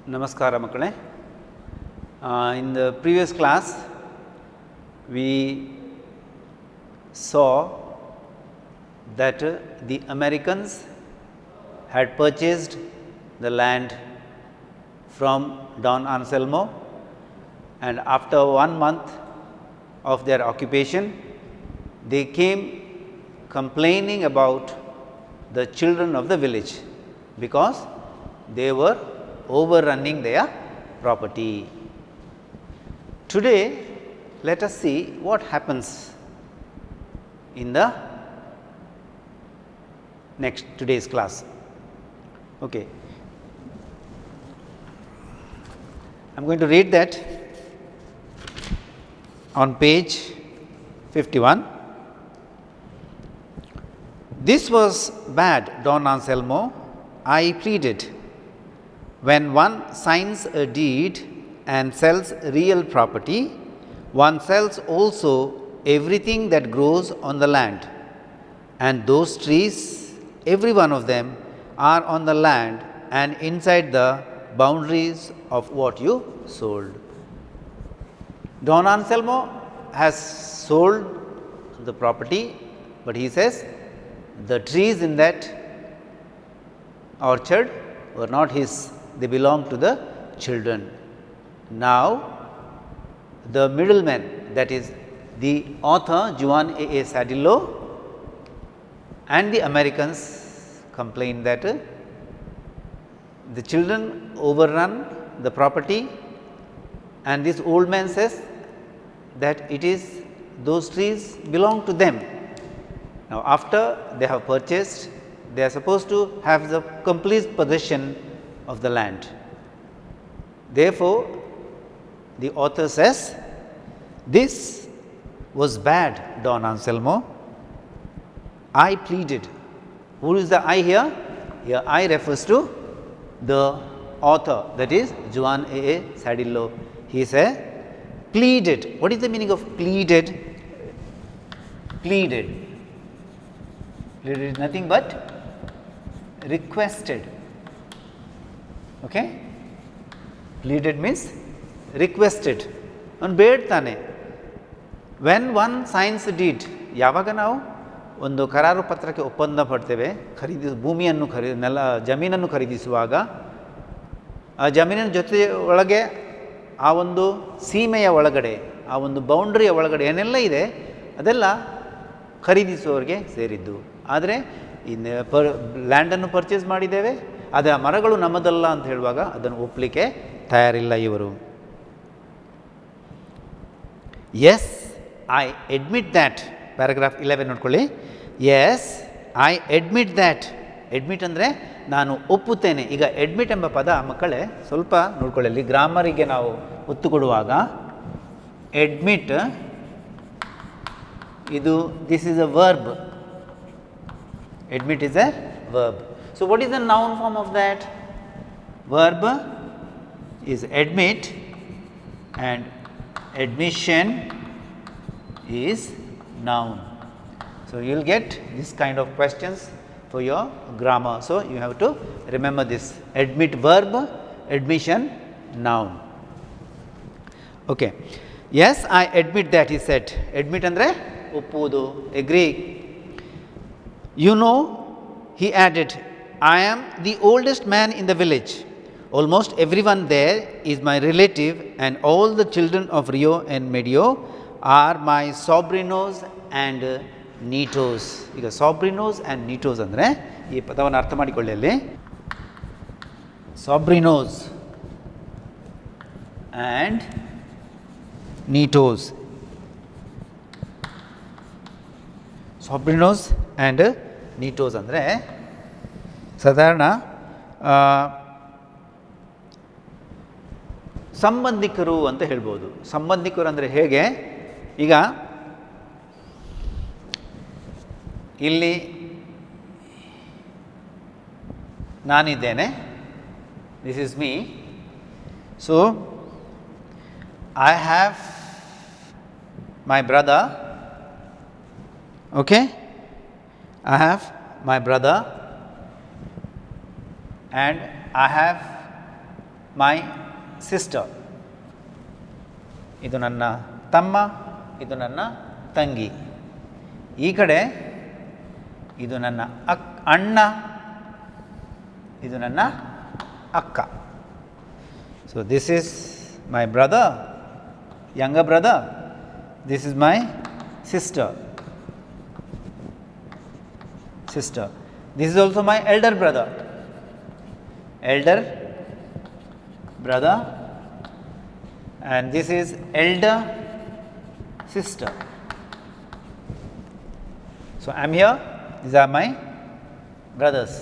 Namaskara Makkale. In the previous class, we saw that the Americans had purchased the land from Don Anselmo, and after 1 month of their occupation, they came complaining about the children of the village because they were overrunning their property. Today, let us see what happens in the today's class. Okay. I am going to read that on page 51. This was bad, Don Anselmo, I pleaded. When one signs a deed and sells real property, one sells also everything that grows on the land, and those trees, every one of them, are on the land and inside the boundaries of what you sold. Don Anselmo has sold the property, but he says the trees in that orchard were not his, they belong to the children. Now, the middleman, that is the author Juan A. Sadillo, and the Americans complain that the children overrun the property, and this old man says that it is those trees belong to them. Now, after they have purchased, they are supposed to have the complete possession of the land. Therefore, the author says, this was bad, Don Anselmo. I pleaded. Who is the I here? Here I refers to the author, that is Juan A. Sadillo. He said, pleaded. What is the meaning of pleaded? Pleaded. Pleaded is nothing but requested. Okay? Pleaded means requested. On ಬೇಡ್ತಾನೆ. When one signs a deed, ಯಾವಾಗ ನಾವು ಒಂದು ಕರಾರು ಪತ್ರಕ್ಕೆ ಒಪ್ಪಂದ ಪಡ್ತೇವೆ, ಭೂಮಿಯನ್ನು ಜಮೀನನ್ನು ಖರೀದಿಸುವಾಗ ಆ ಜಮೀನಿನ ಜೊತೆ ಒಳಗೆ ಆ ಒಂದು ಸೀಮೆಯ ಒಳಗಡೆ, ಆ ಒಂದು ಬೌಂಡ್ರಿಯ ಒಳಗಡೆ ಏನೆಲ್ಲ ಇದೆ ಅದೆಲ್ಲ ಖರೀದಿಸುವವರಿಗೆ ಸೇರಿದ್ದು. ಆದರೆ ಲ್ಯಾಂಡನ್ನು ಪರ್ಚೇಸ್ ಮಾಡಿದ್ದೇವೆ, ಆದರೆ ಆ ಮರಗಳು ನಮ್ಮದಲ್ಲ ಅಂತ ಹೇಳುವಾಗ ಅದನ್ನು ಒಪ್ಪಲಿಕ್ಕೆ ತಯಾರಿಲ್ಲ ಇವರು. Yes I admit that, paragraph 11 ನೋಡ್ಕೊಳ್ಳಿ. Yes I admit that. Admit ಅಂದರೆ ನಾನು ಒಪ್ಪುತ್ತೇನೆ. ಈಗ ಅಡ್ಮಿಟ್ ಎಂಬ ಪದ ಮಕ್ಕಳೇ ಸ್ವಲ್ಪ ನೋಡ್ಕೊಳ್ಳಿ, ಅಲ್ಲಿ ಗ್ರಾಮರಿಗೆ ನಾವು ಒತ್ತು ಕೊಡುವಾಗ ಅಡ್ಮಿಟ್ ಇದು this is a verb. Admit is a verb. So, what is the noun form of that? Verb is admit and admission is noun. So, you will get this kind of questions for your grammar. So, you have to remember this: admit verb, admission noun. Okay. Yes, I admit that, he said. Admit andre oppudu, agree. You know, he added, I am the oldest man in the village. Almost everyone there is my relative, and all the children of Rio and Medio are my sobrinos and nietos. ಈಗ sobrinos and nietos ಅಂದರೆ ಈ ಪದವನ್ನು ಅರ್ಥ ಮಾಡಿಕೊಳ್ಳಿ. ಅಲ್ಲಿ sobrinos and nietos. sobrinos and ನೀಟೋಸ್ ಅಂದರೆ ಸಾಧಾರಣ ಸಂಬಂಧಿಕರು ಅಂತ ಹೇಳ್ಬೋದು. ಸಂಬಂಧಿಕರು ಅಂದರೆ ಹೇಗೆ? ಈಗ ಇಲ್ಲಿ ನಾನಿದ್ದೇನೆ, this is me. So I have my brother. Okay, I have my brother and I have my sister. ಇದು ನನ್ನ ತಮ್ಮ, ಇದು ನನ್ನ ತಂಗಿ. ಈ ಕಡೆ ಇದು ನನ್ನ ಅಣ್ಣ, ಇದು ನನ್ನ ಅಕ್ಕ. So this is my brother, younger brother. This is my sister. This is also my elder brother. And this is elder sister. So I am here, these are my brothers.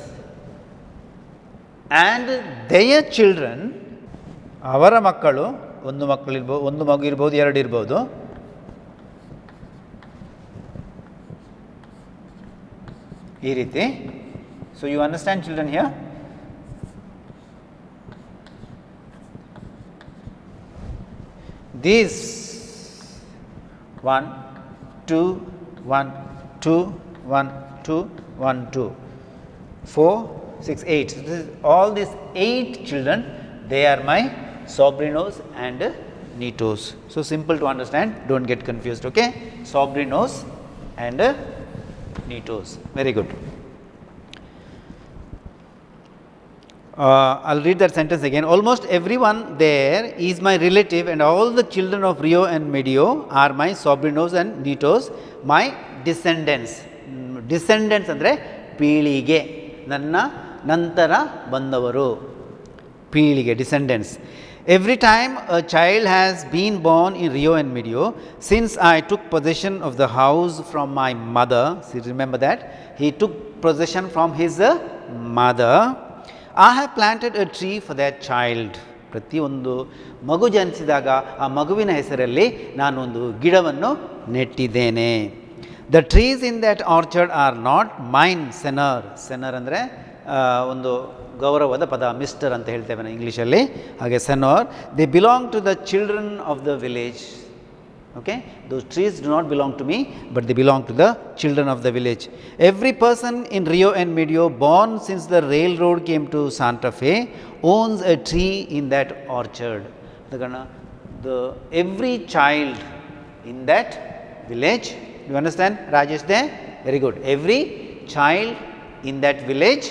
And their children, ಅವರ ಮಕ್ಕಳು, ಒಂದು ಮಗು ಇರ್ಬೋದು, ಎರಡು ಇರ್ಬೋದು. ಈ ರೀತಿ. So you understand children here? These 1, 2, 1, 2, 1, 2, 1, 2, 4, 6, 8. So this is all these 8 children, they are my sobrinos and nietos. So simple to understand, don't get confused, okay? Sobrinos and nietos. Very good. I'll read that sentence again. Almost everyone there is my relative, and all the children of Rio and Medio are my sobrinos and nietos, my descendants. Descendants andre ಪೀಳಿಗೆ, ನನ್ನ ನಂತರ ಬಂದವರು, ಪೀಳಿಗೆ, descendants. Every time a child has been born in Rio and Medio, since I took possession of the house from my mother, see, remember that he took possession from his mother, I have planted a tree for that child. ಪ್ರತಿಯೊಂದು ಮಗು ಜನಿಸಿದಾಗ ಆ ಮಗುವಿನ ಹೆಸರಲ್ಲಿ ನಾನೊಂದು ಗಿಡವನ್ನು ನೆಟ್ಟಿದ್ದೇನೆ. The trees in that orchard are not mine, senor. Senor ಅಂದರೆ ಒಂದು ಗೌರವದ ಪದ, ಮಿಸ್ಟರ್ ಅಂತ ಹೇಳ್ತೇವೆ ನಾವು ಇಂಗ್ಲೀಷಲ್ಲಿ, ಹಾಗೆ senor. They belong to the children of the village. Okay, those trees do not belong to me, but they belong to the children of the village. Every person in Rio and Medio born since the railroad came to Santa Fe owns a tree in that orchard. Every child in that village, you understand Rajesh there? Very good. Every child in that village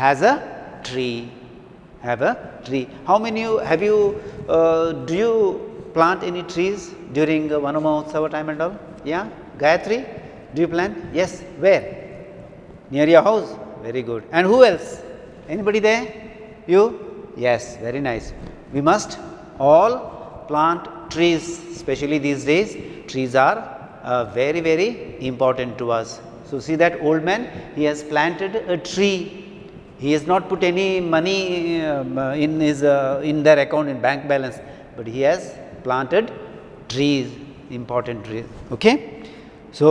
has a tree. How many have you do you plant any trees during Vana Mahotsava time and all? Yeah, Gayatri, do you plant? Yes. Where? Near your house? Very good. And who else? Anybody there? You? Yes, very nice. We must all plant trees, especially these days. Trees are very, very important to us. So see that old man, he has planted a tree. He has not put any money in their account, in bank balance, but he has planted trees, important trees. Okay, so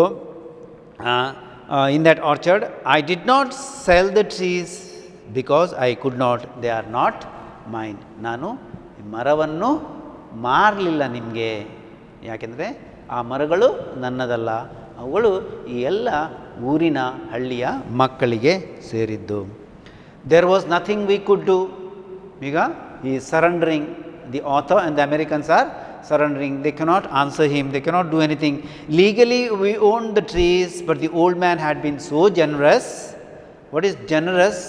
in that orchard, I did not sell the trees because I could not. They are not mine. ನಾನು ಮರವನ್ನು ಮಾರಲಿಲ್ಲ ನಿಮಗೆ, ಯಾಕೆಂದರೆ ಆ ಮರಗಳು ನನ್ನದಲ್ಲ, ಅವುಗಳು ಈ ಎಲ್ಲ ಊರಿನ ಹಳ್ಳಿಯ ಮಕ್ಕಳಿಗೆ ಸೇರಿದ್ದು. There was nothing we could do. ಈಗ he is surrendering. The author and the Americans are surrendering. They cannot answer him. They cannot do anything. Legally we owned the trees, but the old man had been so generous. What is generous?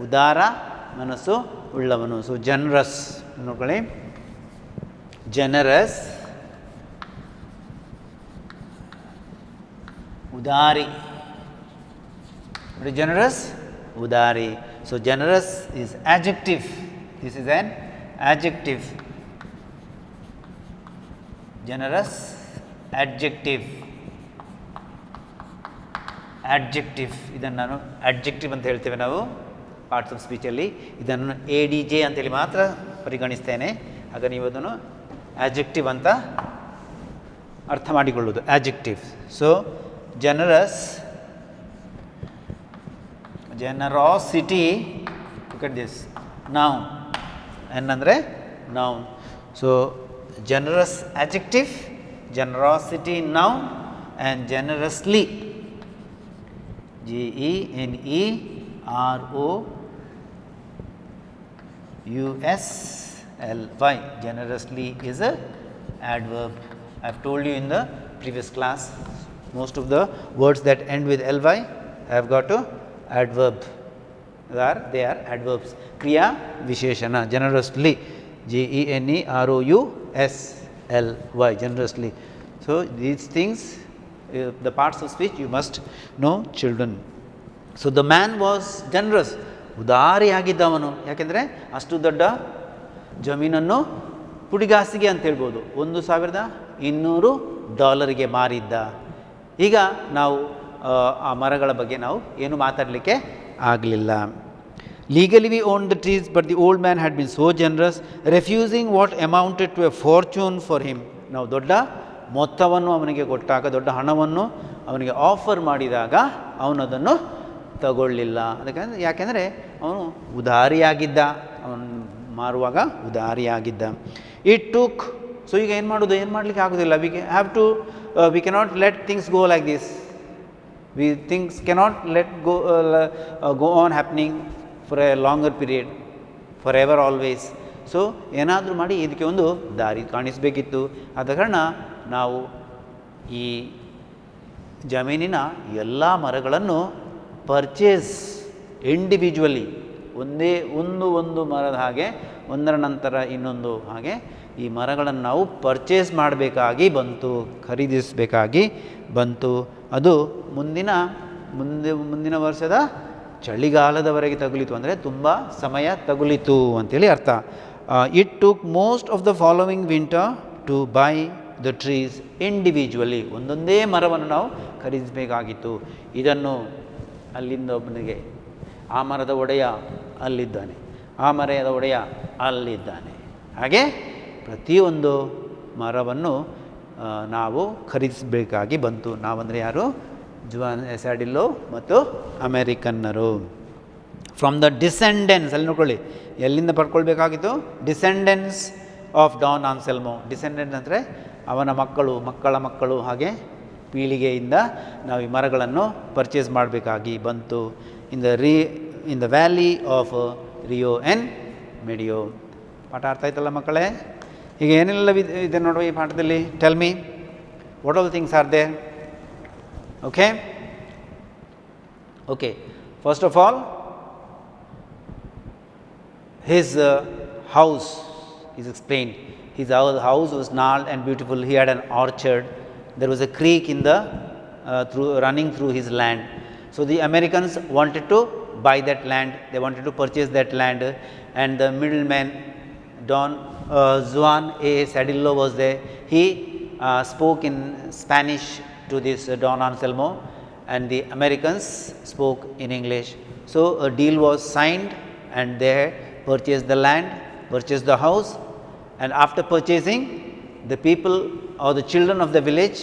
ಉದಾರ ಮನಸ್ಸು ಉಳ್ಳವನು. So generous, ನೋಡ್ಕೊಳ್ಳಿ, generous, udari. What is generous? Udari. So generous is adjective. This is an adjective. Generous, adjective. Adjective. ಇದನ್ನು ನಾನು adjective ಅಂತ ಹೇಳ್ತೇವೆ ನಾವು parts of ಸ್ಪೀಚಲ್ಲಿ. ಇದನ್ನು ADJ ಅಂತೇಳಿ ಮಾತ್ರ ಪರಿಗಣಿಸ್ತೇನೆ. ಆಗ ನೀವು ಅದನ್ನು adjective ಅಂತ ಅರ್ಥ ಮಾಡಿಕೊಳ್ಳುವುದು, adjective. So generous, generosity, look at this, noun. N ಅಂದರೆ noun. So generous adjective, generosity noun, and generously, GENEROUSLY, USLY, generously is a adverb. I have told you in the previous class, most of the words that end with ly have got a adverb. They are adverbs. Kriya Visheshana, generously, GENEROUSLY, generously. So these things, the parts of speech you must know, children. So the man was generous. ಉದಾರಿಯಾಗಿದ್ದವನು, ಯಾಕೆಂದರೆ ಅಷ್ಟು ದೊಡ್ಡ ಜಮೀನನ್ನು ಪುಡಿಗಾಸಿಗೆ ಅಂತ ಹೇಳ್ಬೋದು, $1,200 ಮಾರಿದ್ದ. ಈಗ ನಾವು ಆ ಮರಗಳ ಬಗ್ಗೆ ನಾವು ಏನು ಮಾತಾಡಲಿಕ್ಕೆ ಆಗಲಿಲ್ಲ. Legally we owned the trees, but the old man had been so generous, refusing what amounted to a fortune for him. ನಾವು ದೊಡ್ಡ ಮೊತ್ತವನ್ನು ಅವನಿಗೆ ಕೊಟ್ಟಾಗ, ದೊಡ್ಡ ಹಣವನ್ನು ಅವನಿಗೆ ಆಫರ್ ಮಾಡಿದಾಗ ಅವನದನ್ನು ತಗೊಳ್ಳಿಲ್ಲ. ಅದಕ್ಕೆ ಯಾಕೆಂದರೆ ಅವನು ಉದಾರಿಯಾಗಿದ್ದ, ಅವನು ಮಾರುವಾಗ ಉದಾರಿಯಾಗಿದ್ದ. ಇಟ್ ಟುಕ್, ಸೊ ಈಗ ಏನು ಮಾಡೋದು, ಏನು ಮಾಡಲಿಕ್ಕೆ ಆಗೋದಿಲ್ಲ. We cannot let things go like this. Things cannot let go on happening for A longer period, for ever always. So ಏನಾದರೂ ಮಾಡಿ ಇದಕ್ಕೆ ಒಂದು ದಾರಿ ಕಾಣಿಸಬೇಕಿತ್ತು. ಆದ ಕಾರಣ ನಾವು ಈ ಜಮೀನಿನ ಎಲ್ಲ ಮರಗಳನ್ನು ಪರ್ಚೇಸ್ ಇಂಡಿವಿಜುವಲಿ, ಒಂದು ಮರದ ಹಾಗೆ ಒಂದರ ನಂತರ ಇನ್ನೊಂದು ಹಾಗೆ ಈ ಮರಗಳನ್ನು ನಾವು ಪರ್ಚೇಸ್ ಮಾಡಬೇಕಾಗಿ ಬಂತು, ಖರೀದಿಸಬೇಕಾಗಿ ಬಂತು. ಅದು ಮುಂದಿನ ವರ್ಷದ ಚಳಿಗಾಲದವರೆಗೆ ತಗುಲಿತು, ಅಂದರೆ ತುಂಬ ಸಮಯ ತಗುಲಿತು ಅಂತೇಳಿ ಅರ್ಥ. It took most of the following winter to buy the trees individually, ಒಂದೊಂದೇ ಮರವನ್ನು ನಾವು ಖರೀದಿಸಬೇಕಾಗಿತ್ತು. ಇದನ್ನು ಅಲ್ಲಿಂದ ಒಬ್ಬನಿಗೆ, ಆ ಮರದ ಒಡೆಯ ಅಲ್ಲಿದ್ದಾನೆ, ಆ ಮರದ ಒಡೆಯ ಅಲ್ಲಿದ್ದಾನೆ, ಹಾಗೆ ಪ್ರತಿಯೊಂದು ಮರವನ್ನು ನಾವು ಖರೀದಿಸಬೇಕಾಗಿ ಬಂತು. ನಾವಂದರೆ ಯಾರು? ಜುವಾನ್ ಎಸಾಡಿಲ್ಲೋ ಮತ್ತು ಅಮೇರಿಕನ್ನರು. ಫ್ರಮ್ ದ ಡಿಸೆಂಡೆನ್ಸ್, ಅಲ್ಲಿ ನೋಡ್ಕೊಳ್ಳಿ, ಎಲ್ಲಿಂದ ಪಡ್ಕೊಳ್ಬೇಕಾಗಿತ್ತು? ಡಿಸೆಂಡೆನ್ಸ್ ಆಫ್ ಡಾನ್ ಆನ್ಸೆಲ್ಮೋ. ಡಿಸೆಂಡೆನ್ಸ್ ಅಂದರೆ ಅವನ ಮಕ್ಕಳು, ಮಕ್ಕಳ ಮಕ್ಕಳು, ಹಾಗೆ ಪೀಳಿಗೆಯಿಂದ ನಾವು ಈ ಮರಗಳನ್ನು ಪರ್ಚೇಸ್ ಮಾಡಬೇಕಾಗಿ ಬಂತು. In the valley of Rio and ಮೆಡಿಯೋ. ಪಾಠ ಅರ್ಥ ಆಯ್ತಲ್ಲ ಮಕ್ಕಳೇ? ಈಗ ಏನೆಲ್ಲ ಇದೆ ನೋಡುವ ಈ ಪಾಠದಲ್ಲಿ. Tell me, what all things are there? Okay, first of all, his house is explained. His house was gnarled and beautiful. He had an orchard. There was a creek in the running through his land. So the Americans wanted to buy that land. They wanted to purchase that land, and the middleman Juan A. Sadillo was there. He spoke in Spanish to this Don Anselmo, and the Americans spoke in English. So a deal was signed, and they purchased the land, purchased the house, and after purchasing, the people or the children of the village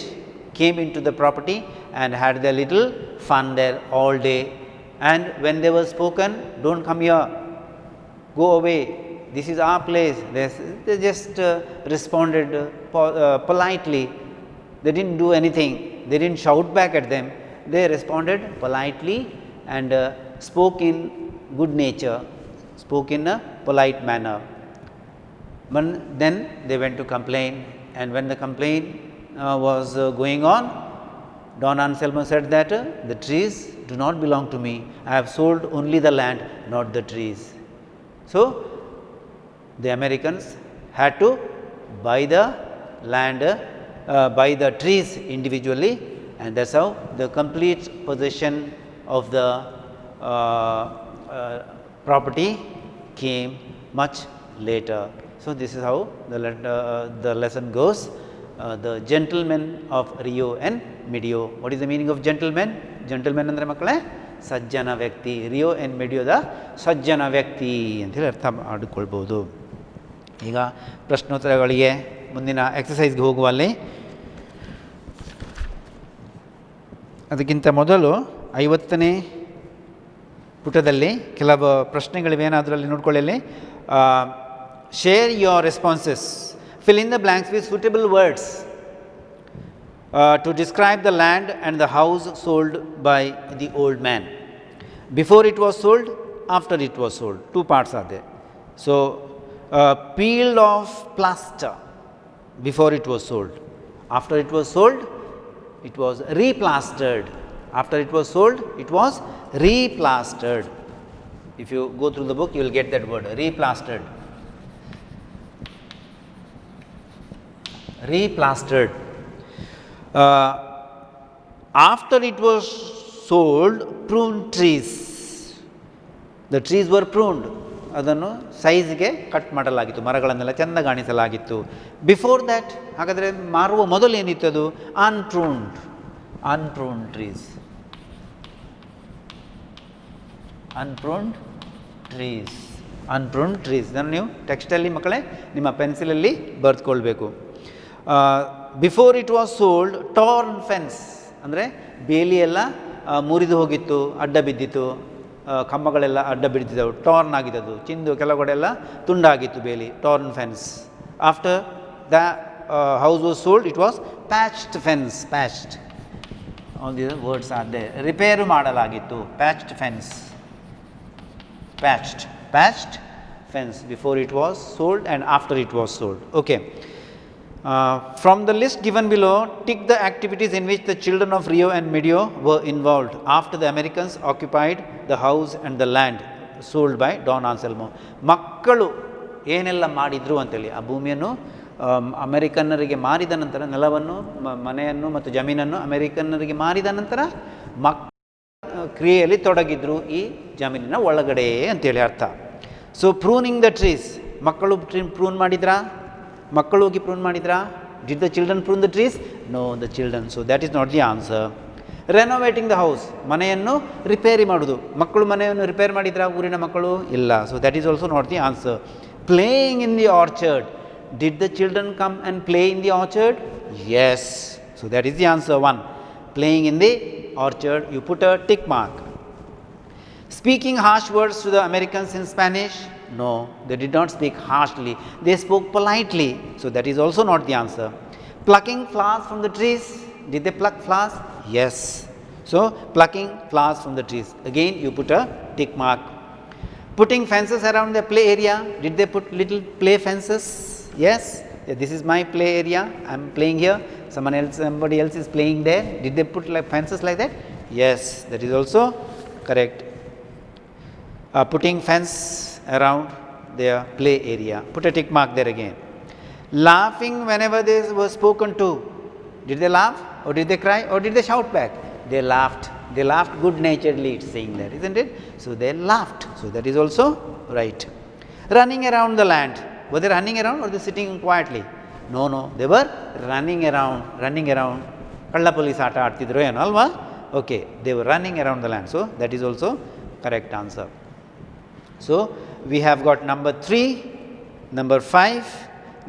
came into the property and had their little fun there all day. And when they were spoken, don't come here, go away, this is our place, they just responded politely. They didn't do anything, they didn't shout back at them, they responded politely and spoke in good nature, spoke in a polite manner. But then they went to complain, and when the complaint was going on, Don Anselmo said that the trees do not belong to me, I have sold only the land, not the trees. So the Americans had to buy the land, buy the trees individually, and that's how the complete possession of the property came much later. So this is how the lesson goes. The gentlemen of Rio and Medio. What is the meaning of gentleman? Gentleman ಅಂದರೆ ಮಕ್ಕಳೇ ಸಜ್ಜನ ವ್ಯಕ್ತಿ. ರಿಯೋ and ಮೆಡಿಯೋದ ಸಜ್ಜನ ವ್ಯಕ್ತಿ ಅಂತೇಳಿ ಅರ್ಥ ಮಾಡಿಕೊಳ್ಬೋದು. ಈಗ ಪ್ರಶ್ನೋತ್ತರಗಳಿಗೆ ಮುಂದಿನ ಎಕ್ಸಸೈಸ್ಗೆ ಹೋಗುವಲ್ಲಿ ಅದಕ್ಕಿಂತ ಮೊದಲು 50ನೇ ಪುಟದಲ್ಲಿ ಕೆಲವು ಪ್ರಶ್ನೆಗಳಿವೇನಾದರೂ ಅಲ್ಲಿ ನೋಡ್ಕೊಳ್ಳಿ. Share your responses, fill in the blanks with suitable words to describe the land and the house sold by the old man. Before it was sold, after it was sold. Two parts are there. So, peeled off plaster before it was sold. After it was sold, it was replastered. After it was sold, it was replastered. If you go through the book, you will get that word, replastered. Replastered. After it was sold, pruned trees. The trees were pruned. ಅದನ್ನು ಸೈಜ್ಗೆ cut ಮಾಡಲಾಗಿತ್ತು, ಮರಗಳನ್ನೆಲ್ಲ ಚೆಂದ ಕಾಣಿಸಲಾಗಿತ್ತು. Before that, ಹಾಗಾದರೆ ಮಾರುವ ಮೊದಲು ಏನಿತ್ತು ಅದು? ಅನ್ಪ್ರೂನ್ಡ್ trees. ಅನ್ಪ್ರೂನ್ಡ್ trees ಇದನ್ನು ನೀವು ಟೆಕ್ಸ್ಟಲ್ಲಿ ಮಕ್ಕಳೇ ನಿಮ್ಮ ಪೆನ್ಸಿಲಲ್ಲಿ ಬರೆದುಕೊಳ್ಬೇಕು. Before it was sold, torn fence ಅಂದರೆ ಬೇಲಿ ಎಲ್ಲ ಮುರಿದು ಹೋಗಿತ್ತು, ಅಡ್ಡ ಬಿದ್ದಿತ್ತು, ಕಂಬಗಳೆಲ್ಲ ಅಡ್ಡ ಬಿಡ್ತಿದ್ದವು, ಟಾರ್ನ್ ಆಗಿದ್ದದು, ಚಿಂದು ಕೆಲಗಡೆ ಎಲ್ಲ ತುಂಡಾಗಿತ್ತು ಬೇಲಿ, torn fence. After the house was sold, it was patched fence. Patched, all the words are there. Repair ಮಾಡಲಾಗಿತ್ತು, patched fence. Patched fence before it was sold and after it was sold. Okay. From the list given below, tick the activities in which the children of Rio and Medio were involved after the Americans occupied the house and the land sold by Don Anselmo. ಮಕ್ಕಳು ಏನೆಲ್ಲ ಮಾಡಿದ್ರು ಅಂತೇಳಿ, ಆ ಭೂಮಿಯನ್ನು ಅಮೆರಿಕನ್ನರಿಗೆ ಮಾರಿದ ನಂತರ, ನೆಲವನ್ನು, ಮನೆಯನ್ನು ಮತ್ತು ಜಮೀನನ್ನು ಅಮೆರಿಕನ್ನರಿಗೆ ಮಾರಿದ ನಂತರ ಕ್ರಿಯೆಯಲ್ಲಿ ತೊಡಗಿದ್ರು ಈ ಜಮೀನಿನ ಒಳಗಡೆ ಅಂತೇಳಿ ಅರ್ಥ. ಸೊ ಪ್ರೂನಿಂಗ್ ದ ಟ್ರೀಸ್, ಮಕ್ಕಳು ಪ್ರೂನ್ ಮಾಡಿದ್ರಾ? ಮಕ್ಕಳು ಹೋಗಿ ಪ್ರೂನ್ ಮಾಡಿದ್ರಾ? Did the children prune the trees? No, the children. So that is not the answer. Renovating the house, ಮನೆಯನ್ನು ರಿಪೇರಿ ಮಾಡೋದು. ಮಕ್ಕಳು ಮನೆಯನ್ನು ರಿಪೇರ್ ಮಾಡಿದ್ರಾ ಊರಿನ ಮಕ್ಕಳು? ಇಲ್ಲ. So that is also not the answer. Playing in the orchard, did the children come and play in the orchard? Yes. So that is the answer 1. Playing in the orchard, you put a tick mark. Speaking harsh words to the Americans in Spanish? No, they did not speak harshly. They spoke politely. So that is also not the answer. Plucking flowers from the trees? Did they pluck flowers? Yes. So plucking flowers from the trees. Again, you put a tick mark. Putting fences around the play area? Did they put little play fences? Yes. Yeah, this is my play area. I am playing here. Somebody else is playing there. Did they put like fences like that? Yes, that is also correct. Putting fence around their play area. Put a tick mark there again. Laughing whenever they were spoken to. Did they laugh or did they cry or did they shout back? They laughed. They laughed good naturedly, it's saying that, isn't it? So they laughed. So that is also right. Running around the land. Were they running around or they sitting quietly? No, they were running around. ಕಳ್ಳ police ಆಟ ಆಡ್ತಿದ್ರು ಏನೋ ಅಲ್ವಾ? Okay, they were running around the land. So that is also correct answer. So we have got number 3, number 5,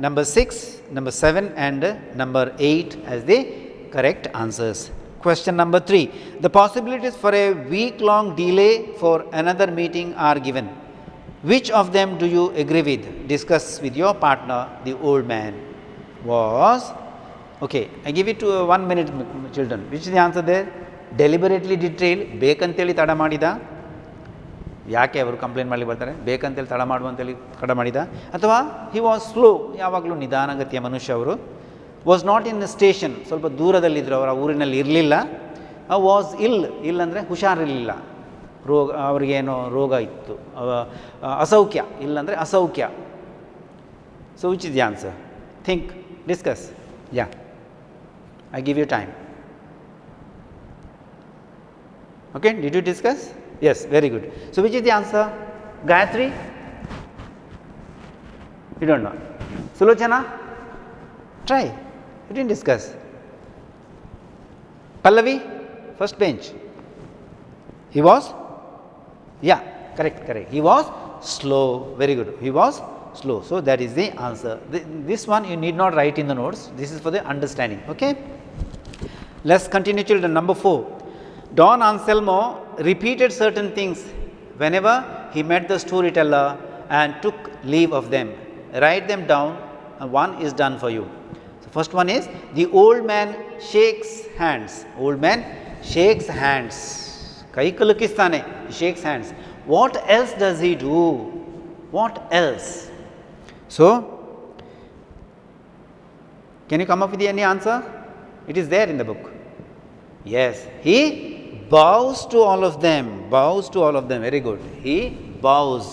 number 6, number 7 and number 8 as the correct answers. Question number 3. The possibilities for a week-long delay for another meeting are given. Which of them do you agree with? Discuss with your partner. The old man was, okay, I give it to 1 minute, children. Which is the answer there? Deliberately detail, ಬೇಕಂತೇಳಿ ತಡ ಮಾಡಿದ. ಯಾಕೆ ಅವರು complaint ಮಾಡಲಿ ಬರ್ತಾರೆ? ಬೇಕಂತೇಳಿ ತಡ ಮಾಡುವಂತೇಳಿ ತಡ ಮಾಡಿದ. ಅಥವಾ ಹಿ ವಾಸ್ ಸ್ಲೋ, ಯಾವಾಗಲೂ ನಿಧಾನಗತಿಯ ಮನುಷ್ಯ ಅವರು. ವಾಸ್ ನಾಟ್ ಇನ್ ಸ್ಟೇಷನ್, ಸ್ವಲ್ಪ ದೂರದಲ್ಲಿದ್ದರು, ಅವರ ಊರಿನಲ್ಲಿ ಇರಲಿಲ್ಲ. ವಾಸ್ ಇಲ್ ಅಂದರೆ ಹುಷಾರಿರಲಿಲ್ಲ, ರೋಗ, ಅವ್ರಿಗೇನೋ ರೋಗ ಇತ್ತು, ಅಸೌಖ್ಯ. ಇಲ್ಲಂದರೆ ಅಸೌಖ್ಯ. So which is the answer? Think, discuss. Yeah, I give you time. Okay, did you discuss? Yes, very good. So which is the answer? Gayatri? You don't know. Sulochana? Try. You didn't discuss. Pallavi? First bench. He was? Yeah, correct. He was slow. Very good. He was slow. So that is the answer. This one you need not write in the notes. This is for the understanding. Okay. Let's continue, children. Number 4. Don Anselmo repeated certain things whenever he met the storyteller and took leave of them. Write them down and one is done for you. So first one is, the old man shakes hands. Old man shakes hands. Kai kulukistane, he shakes hands. What else does he do? What else? So, can you come up with any answer? It is there in the book. Yes, he bows to all of them. Bows to all of them. Very good. He bows.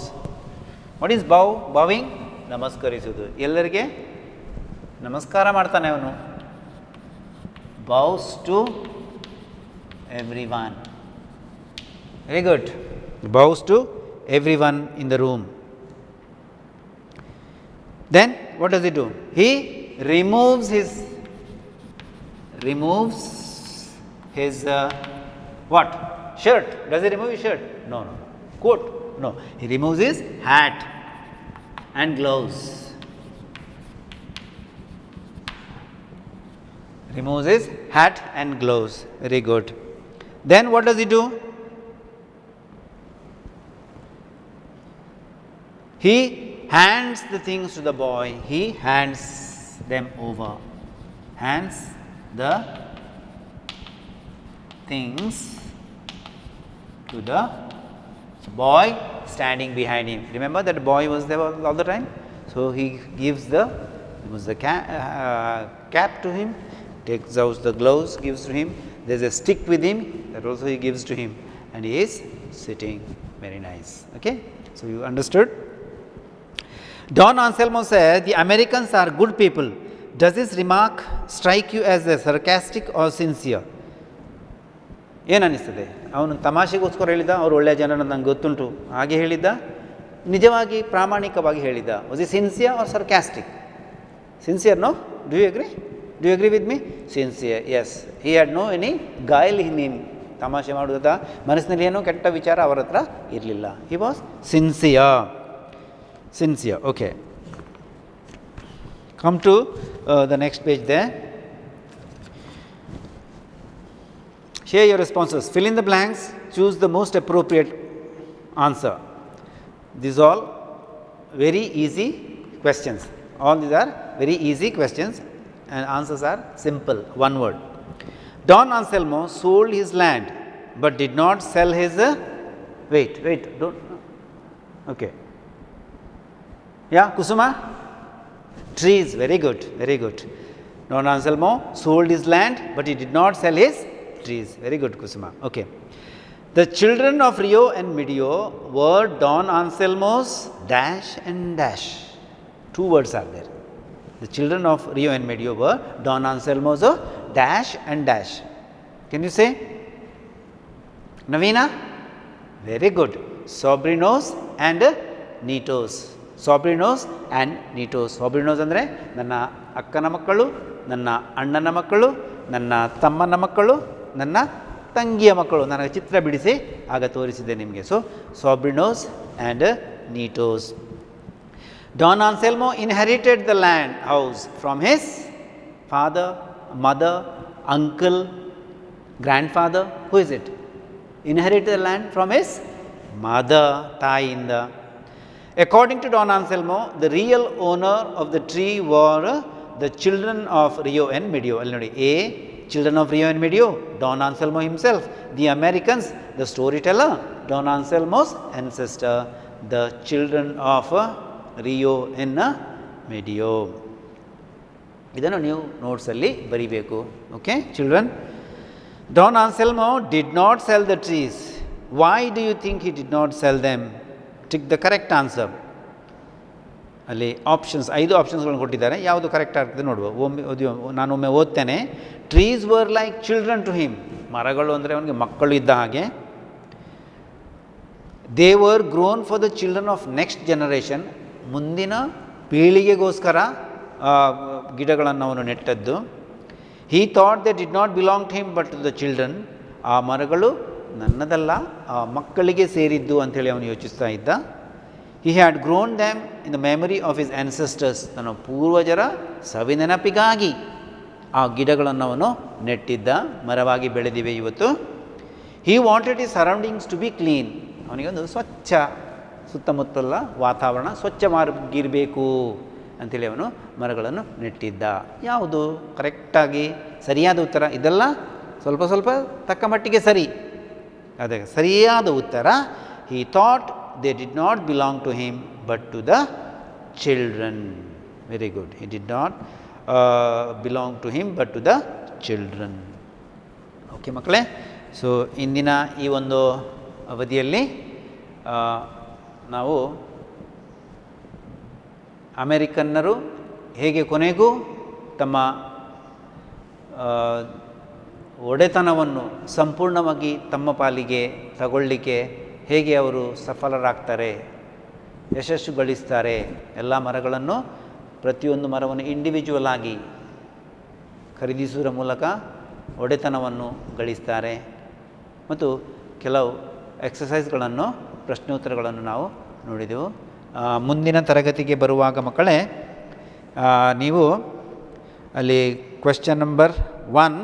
What is bow? Bowing? ನಮಸ್ಕರಿಸುವುದು. ಎಲ್ಲರಿಗೆ ನಮಸ್ಕಾರ ಮಾಡ್ತಾನೆ ಅವನು. Bows to everyone. Very good. Bows to everyone in the room. Then what does he do? He removes his what? Shirt. Does he remove his shirt? No. Coat? No. He removes his hat and gloves. Removes his hat and gloves. Very good. Then what does he do? He hands the things to the boy. He hands them over. Hands the things to the boy standing behind him. Remember that boy was there all the time? So he gives the cap to him, takes out the gloves, gives to him. There is a stick with him that also he gives to him, and he is sitting very nice. Okay, so you understood. Don Anselmo said, the Americans are good people. Does this remark strike you as a sarcastic or sincere? ಏನು ಅನ್ನಿಸ್ತದೆ? ಅವನು ತಮಾಷೆಗೋಸ್ಕರ ಹೇಳಿದ, ಅವರು ಒಳ್ಳೆಯ ಜನರನ್ನು ನಂಗೆ ಗೊತ್ತುಂಟು ಹಾಗೆ ಹೇಳಿದ್ದ, ನಿಜವಾಗಿ ಪ್ರಾಮಾಣಿಕವಾಗಿ ಹೇಳಿದ್ದ? Was he sincere or sarcastic? Sincere? No? Do you agree? Do you agree with me? Sincere. Yes, he had no any guile in him. ತಮಾಷೆ ಮಾಡುವುದ ಮನಸ್ಸಿನಲ್ಲಿ ಏನೋ ಕೆಟ್ಟ ವಿಚಾರ ಅವರ ಹತ್ರ ಇರಲಿಲ್ಲ. He was sincere. Sincere. Okay. Come to the next page there. Share your responses. Fill in the blanks. Choose the most appropriate answer. These all very easy questions. All these are very easy questions and answers are simple. One word. Don Anselmo sold his land but did not sell his wait, don't. Okay. Yeah, Kusuma? Trees. Very good. Very good. Don Anselmo sold his land but he did not sell his trees. Very good, Kusuma. Okay. The children of Rio and Medio were Don Anselmo's dash and dash. Two words are there. The children of Rio and Medio were Don Anselmo's dash and dash. Can you say? Navina? Very good. Sobrinos and Nitos. Sobrinos and Nitos. Sobrinos ಅಂದರೆ ನನ್ನ ಅಕ್ಕನ ಮಕ್ಕಳು, ನನ್ನ ಅಣ್ಣನ ಮಕ್ಕಳು, ನನ್ನ ತಮ್ಮನ ಮಕ್ಕಳು, ನನ್ನ ತಂಗಿಯ ಮಕ್ಕಳು. ನನಗೆ ಚಿತ್ರ ಬಿಡಿಸಿ ಆಗ ತೋರಿಸಿದೆ ನಿಮಗೆ. So Sobrinos and Nitos. Don Anselmo inherited the land house from his father, mother, uncle, grandfather. Who is it? Inherited the land from his mother, ತಾಯಿಯಿಂದ. According to Don Anselmo, the real owner of the tree were the children of Rio and Medio. ಅಲ್ಲಿ ನೋಡಿ, A, children of Rio and Medio, Don Anselmo himself. The Americans, the storyteller, Don Anselmo's ancestor, the children of Rio and Medio. ಇದನ್ನು ನೀವು ನೋಟ್ಸಲ್ಲಿ ಬರಿಬೇಕು. Okay children. Don Anselmo did not sell the trees. Why do you think he did not sell them? Tick the correct answer. ಅಲ್ಲಿ options 5 ಆಪ್ಷನ್ಸ್ಗಳನ್ನು ಕೊಟ್ಟಿದ್ದಾರೆ. ಯಾವುದು correct ಆಗ್ತದೆ ನೋಡುವ. ನಾನೊಮ್ಮೆ ಓದ್ತೇನೆ. Trees were like children to him. ಮರಗಳು ಅಂದರೆ ಅವನಿಗೆ ಮಕ್ಕಳು ಇದ್ದ ಹಾಗೆ. They were grown for the children of next generation. ಮುಂದಿನ ಪೀಳಿಗೆಗೋಸ್ಕರ ಗಿಡಗಳನ್ನು ಅವನು ನೆಟ್ಟದ್ದು. He thought they did not belong to him but to the children. ಆ ಮರಗಳು ನನ್ನದಲ್ಲ, ಆ ಮಕ್ಕಳಿಗೆ ಸೇರಿದ್ದು ಅಂಥೇಳಿ ಅವನು ಯೋಚಿಸ್ತಾ ಇದ್ದ. He had grown them in the memory of his ancestors. ತನ್ನ ಪೂರ್ವಜರ ಸವಿನೆನಪಿಗಾಗಿ ಆ ಗಿಡಗಳನ್ನು ಅವನು ನೆಟ್ಟಿದ್ದ. ಮರವಾಗಿ ಬೆಳೆದಿವೆ ಇವತ್ತು. He wanted his surroundings to be clean. ಅವನಿಗೊಂದು ಸ್ವಚ್ಛ, ಸುತ್ತಮುತ್ತಲ ವಾತಾವರಣ ಸ್ವಚ್ಛವಾಗಿರಬೇಕು ಅಂಥೇಳಿ ಅವನು ಮರಗಳನ್ನು ನೆಟ್ಟಿದ್ದ. ಯಾವುದು ಕರೆಕ್ಟಾಗಿ ಸರಿಯಾದ ಉತ್ತರ? ಇದೆಲ್ಲ ಸ್ವಲ್ಪ ಸ್ವಲ್ಪ ತಕ್ಕ ಮಟ್ಟಿಗೆ ಸರಿ. ಅದೇ ಸರಿಯಾದ ಉತ್ತರ. He thought they did not belong to him but to the children. Very good. He did not belong to him but to the children. Okay ಮಕ್ಕಳೇ, ಸೊ ಇಂದಿನ ಈ ಒಂದು ಅವಧಿಯಲ್ಲಿ ನಾವು ಅಮೆರಿಕನ್ನರು ಹೇಗೆ ಕೊನೆಗೂ ತಮ್ಮ ಒಡೆತನವನ್ನು ಸಂಪೂರ್ಣವಾಗಿ ತಮ್ಮ ಪಾಲಿಗೆ ತಗೊಳ್ಳಿಕ್ಕೆ ಹೇಗೆ ಅವರು ಸಫಲರಾಗ್ತಾರೆ, ಯಶಸ್ಸು ಗಳಿಸ್ತಾರೆ. ಎಲ್ಲ ಮರಗಳನ್ನು, ಪ್ರತಿಯೊಂದು ಮರವನ್ನು ಇಂಡಿವಿಜುವಲ್ ಆಗಿ ಖರೀದಿಸುವುದರ ಮೂಲಕ ಒಡೆತನವನ್ನು ಗಳಿಸ್ತಾರೆ. ಮತ್ತು ಕೆಲವು ಎಕ್ಸಸೈಸ್ಗಳನ್ನು, ಪ್ರಶ್ನೋತ್ತರಗಳನ್ನು ನಾವು ನೋಡಿದೆವು. ಮುಂದಿನ ತರಗತಿಗೆ ಬರುವಾಗ ಮಕ್ಕಳೇ, ನೀವು ಅಲ್ಲಿ question number 1,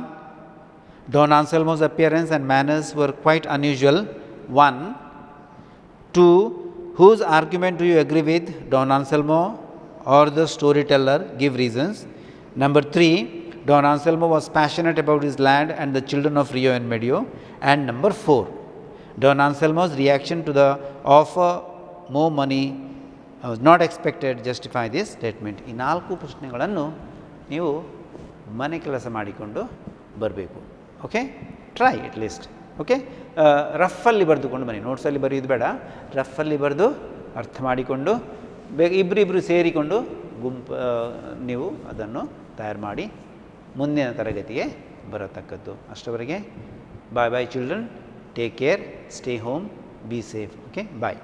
Don Anselmo's appearance and manners were quite unusual. 1. 2. Whose argument do you agree with, Don Anselmo or the storyteller? Give reasons. Number 3. Don Anselmo was passionate about his land and the children of Rio and Medio. And number 4. Don Anselmo's reaction to the offer more money was not expected. Justify this statement. ಈ 4 ಪ್ರಶ್ನೆಗಳನ್ನು ನೀವು ಮನೆ ಕೆಲಸ ಮಾಡಿಕೊಂಡು ಬರಬೇಕು. Okay, try at least. Okay, ರಫಲ್ಲಿ ಬರೆದುಕೊಂಡು ಬನ್ನಿ, ನೋಟ್ಸಲ್ಲಿ ಬರೆಯೋದು ಬೇಡ, ರಫಲ್ಲಿ ಬರೆದು ಅರ್ಥ ಮಾಡಿಕೊಂಡು ಇಬ್ಬರಿಬ್ಬರು ಸೇರಿಕೊಂಡು ನೀವು ಅದನ್ನು ತಯಾರು ಮಾಡಿ ಮುಂದಿನ ತರಗತಿಗೆ ಬರತಕ್ಕದ್ದು. ಅಷ್ಟವರೆಗೆ bye bye children, take care, stay home, be safe. Okay, bye.